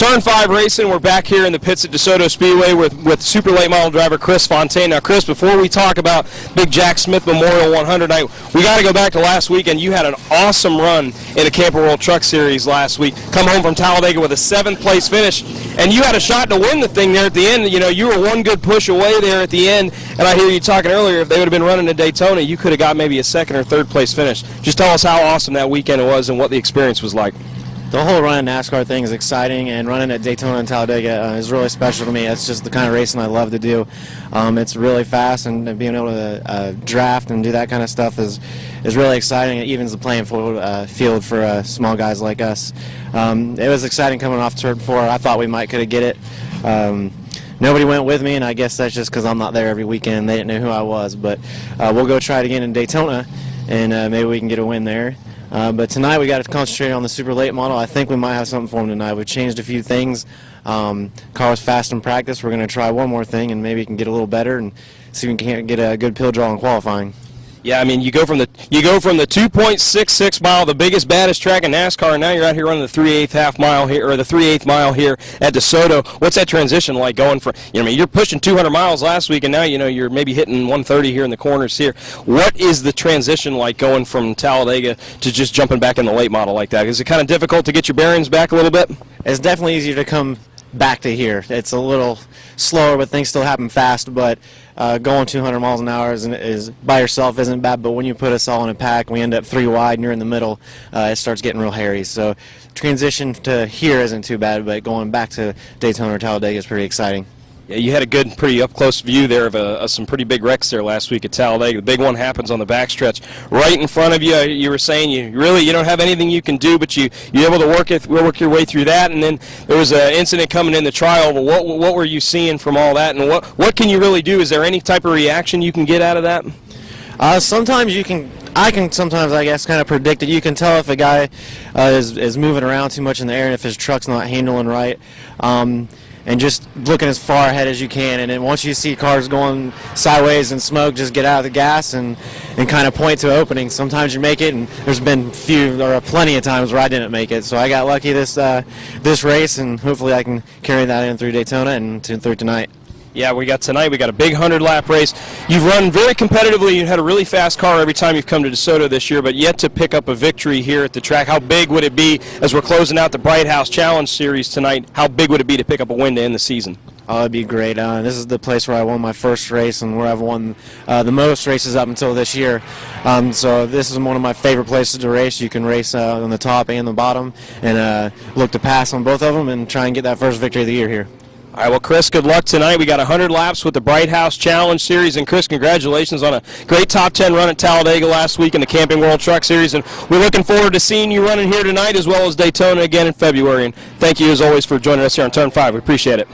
Turn 5 racing. We're back here in the pits at DeSoto Speedway with super late model driver Chris Fontaine. Now, Chris, before we talk about Big Jack Smith Memorial 100 night, we got to go back to last weekend. You had an awesome run in the Camping World Truck Series last week. Come home from Talladega with a 7th place finish, and you had a shot to win the thing there at the end. You know, you were one good push away there at the end, and I hear you talking earlier, if they would have been running to Daytona, you could have got maybe a 2nd or 3rd place finish. Just tell us how awesome that weekend was and what the experience was like. The whole running NASCAR thing is exciting, and running at Daytona and Talladega is really special to me. It's just the kind of racing I love to do. It's really fast, and being able to draft and do that kind of stuff is really exciting. It evens the playing field for small guys like us. It was exciting coming off turn 4. I thought we could get it. Nobody went with me, and I guess that's just because I'm not there every weekend. They didn't know who I was, but we'll go try it again in Daytona, and maybe we can get a win there. But tonight we got to concentrate on the super late model. I think we might have something for them tonight. We've changed a few things. Car was fast in practice. We're going to try one more thing, and maybe we can get a little better and see if we can get a good pill draw in qualifying. Yeah, I mean, you go from the 2.66 mile, the biggest, baddest track in NASCAR, and now you're out here running the 3/8 mile here, or the 3/8 mile here at DeSoto. What's that transition like going from? I mean, you're pushing 200 miles last week, and now you're maybe hitting 130 here in the corners here. What is the transition like going from Talladega to just jumping back in the late model like that? Is it kind of difficult to get your bearings back a little bit? It's definitely easier to come back to here. It's a little slower, but things still happen fast. But going 200 miles an hour is by yourself isn't bad. But when you put us all in a pack, and we end up 3 wide, and you're in the middle, it starts getting real hairy. So transition to here isn't too bad, but going back to Daytona or Talladega is pretty exciting. Yeah, you had a good, pretty up-close view there of some pretty big wrecks there last week at Talladega. The big one happens on the backstretch right in front of you. You were saying you don't have anything you can do, but you're able to work your way through that. And then there was an incident coming in the trioval. What were you seeing from all that, and what can you really do? Is there any type of reaction you can get out of that? Sometimes I can sometimes, I guess, kind of predict it. You can tell if a guy is moving around too much in the air and if his truck's not handling right. And just looking as far ahead as you can, and then once you see cars going sideways and smoke, just get out of the gas and kind of point to openings. Sometimes you make it, and there's been plenty of times where I didn't make it. So I got lucky this race, and hopefully I can carry that in through Daytona and through tonight. Yeah, we got a big 100-lap race. You've run very competitively. You had a really fast car every time you've come to DeSoto this year, but yet to pick up a victory here at the track. How big would it be, as we're closing out the Bright House Challenge Series tonight, how big would it be to pick up a win to end the season? Oh, it'd be great. This is the place where I won my first race and where I've won the most races up until this year. So this is one of my favorite places to race. You can race on the top and the bottom, and look to pass on both of them and try and get that first victory of the year here. All right, well, Chris, good luck tonight. We got 100 laps with the Bright House Challenge Series, and Chris, congratulations on a great top 10 run at Talladega last week in the Camping World Truck Series, and we're looking forward to seeing you running here tonight as well as Daytona again in February. And thank you, as always, for joining us here on Turn 5. We appreciate it.